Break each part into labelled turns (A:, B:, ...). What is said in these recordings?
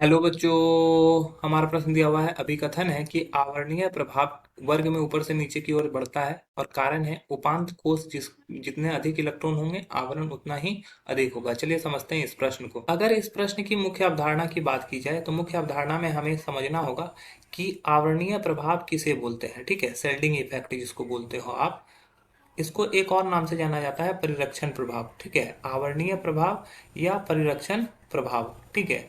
A: Hello बच्चों। हमारा प्रश्न दिया हुआ है। अभिकथन है कि आवर्णीय प्रभाव वर्ग में ऊपर से नीचे की ओर बढ़ता है और कारण है उपांत कोष जितने अधिक इलेक्ट्रॉन होंगे आवरण उतना ही अधिक होगा। चलिए समझते हैं इस प्रश्न को। अगर इस प्रश्न की मुख्य अवधारणा की बात की जाए तो मुख्य अवधारणा में हमें समझना होगा कि आवरणीय प्रभाव किसे बोलते हैं। ठीक है, शेल्डिंग इफेक्ट जिसको बोलते हो आप, इसको एक और नाम से जाना जाता है परिरक्षण प्रभाव। ठीक है, आवरणीय प्रभाव या परिरक्षण प्रभाव। ठीक है,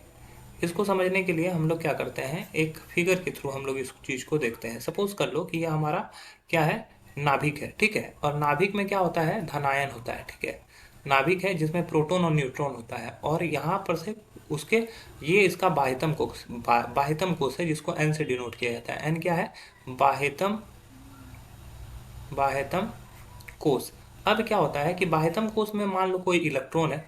A: इसको समझने के लिए हम लोग क्या करते हैं, एक फिगर के थ्रू हम लोग इस चीज को देखते हैं। सपोज कर लो कि ये हमारा क्या है, नाभिक है। ठीक है, और नाभिक में क्या होता है, धनायन होता है। ठीक है, नाभिक है जिसमें प्रोटॉन और न्यूट्रॉन होता है और यहाँ पर से उसके ये इसका बाह्यतम कोष बाह्यतम कोष है जिसको एन से डिनोट किया जाता है। एन क्या है, बाह्यतम बाह्यतम कोष। अब क्या होता है कि बाह्यतम कोष में मान लो कोई इलेक्ट्रॉन है,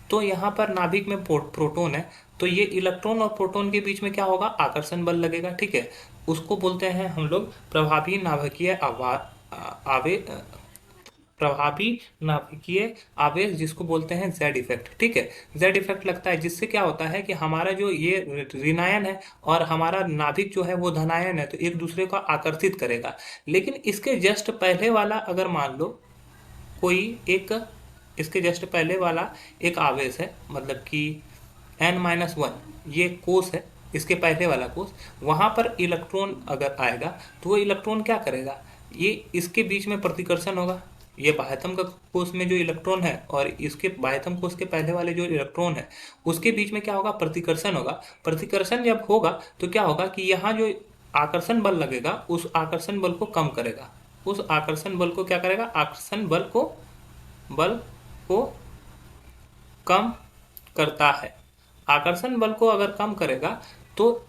A: तो यहाँ पर नाभिक में प्रोटॉन है, तो ये इलेक्ट्रॉन और प्रोटॉन के बीच में क्या होगा, आकर्षण बल लगेगा। ठीक है, उसको बोलते हैं हम लोग प्रभावी नाभिकीय आवेश, प्रभावी नाभिकीय आवेश, जिसको बोलते हैं जेड इफेक्ट। ठीक है, जेड इफेक्ट लगता है जिससे क्या होता है कि हमारा जो ये ऋणायन है और हमारा नाभिक जो है वो धनायन है, तो एक दूसरे को आकर्षित करेगा। लेकिन इसके जस्ट पहले वाला अगर मान लो कोई एक, इसके जस्ट पहले वाला एक आवेश है, मतलब कि n-1 ये कोष है, इसके पहले वाला कोष, वहां पर इलेक्ट्रॉन अगर आएगा तो वो इलेक्ट्रॉन क्या करेगा, ये इसके बीच में प्रतिकर्षण होगा। ये बाह्यतम का कोष में जो इलेक्ट्रॉन है और इसके बाह्यतम कोष के पहले वाले जो इलेक्ट्रॉन है उसके बीच में क्या होगा, प्रतिकर्षण होगा। प्रतिकर्षण जब होगा तो क्या होगा कि यहाँ जो आकर्षण बल लगेगा उस आकर्षण बल को कम करेगा। उस आकर्षण बल को क्या करेगा, आकर्षण बल को कम करता है। आकर्षण बल को अगर कम करेगा तो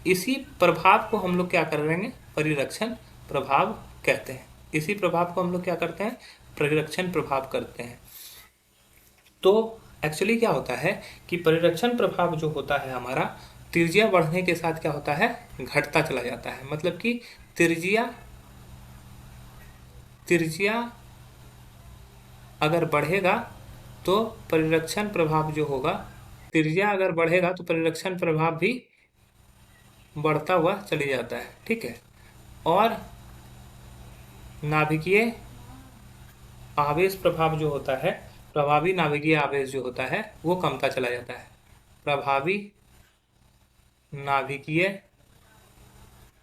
A: इसी प्रभाव को हम लोग क्या करेंगे, परिरक्षण प्रभाव कहते हैं। इसी प्रभाव को हम लोग क्या करते हैं, परिरक्षण प्रभाव करते हैं। तो एक्चुअली क्या होता है कि परिरक्षण प्रभाव जो होता है हमारा, त्रिज्या बढ़ने के साथ क्या होता है, घटता चला जाता है। मतलब कि त्रिज्या त्रिज्या अगर बढ़ेगा तो परिरक्षण प्रभाव जो होगा, त्रिज्या अगर बढ़ेगा तो परिरक्षण प्रभाव भी बढ़ता हुआ चले जाता है। ठीक है, और नाभिकीय आवेश प्रभाव जो होता है, प्रभावी नाभिकीय आवेश जो होता है वो कमता चला जाता है। प्रभावी नाभिकीय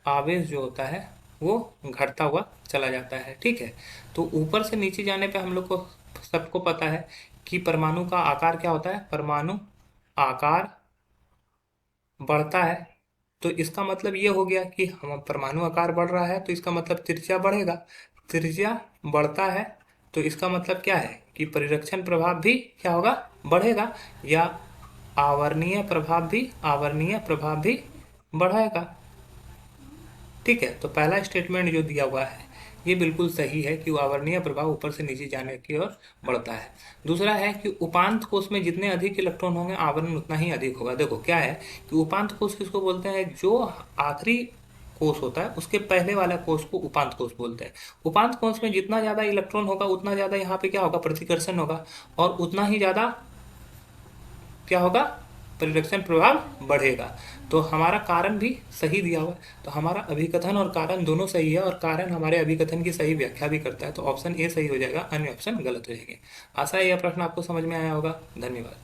A: आवेश जो होता है वो घटता हुआ चला जाता है। ठीक है, तो ऊपर से नीचे जाने पे हम लोग को सबको पता है कि परमाणु का आकार क्या होता है, परमाणु आकार बढ़ता है। तो इसका मतलब ये हो गया कि हम परमाणु आकार बढ़ रहा है तो इसका मतलब त्रिज्या बढ़ेगा। त्रिज्या बढ़ता है तो इसका मतलब क्या है कि परिरक्षण प्रभाव भी क्या होगा, बढ़ेगा, या आवरणीय प्रभाव भी बढ़ेगा। ठीक है, तो पहला स्टेटमेंट जो दिया हुआ है ये बिल्कुल सही है कि आवरणीय प्रभाव ऊपर से नीचे जाने की ओर बढ़ता है। दूसरा है कि उपांत कोष में जितने अधिक इलेक्ट्रॉन होंगे आवरण उतना ही अधिक होगा। देखो क्या है कि उपांत कोष किसको बोलते हैं, जो आखिरी कोष होता है उसके पहले वाला कोष को उपांत कोष बोलते हैं। उपांत कोष में जितना ज्यादा इलेक्ट्रॉन होगा उतना ज्यादा यहाँ पे क्या होगा, प्रतिकर्षण होगा, और उतना ही ज्यादा क्या होगा, परिरक्षण प्रभाव बढ़ेगा। तो हमारा कारण भी सही दिया हुआ है, तो हमारा अभिकथन और कारण दोनों सही है और कारण हमारे अभिकथन की सही व्याख्या भी करता है। तो ऑप्शन ए सही हो जाएगा, अन्य ऑप्शन गलत हो जाएंगे। आशा है यह प्रश्न आपको समझ में आया होगा। धन्यवाद।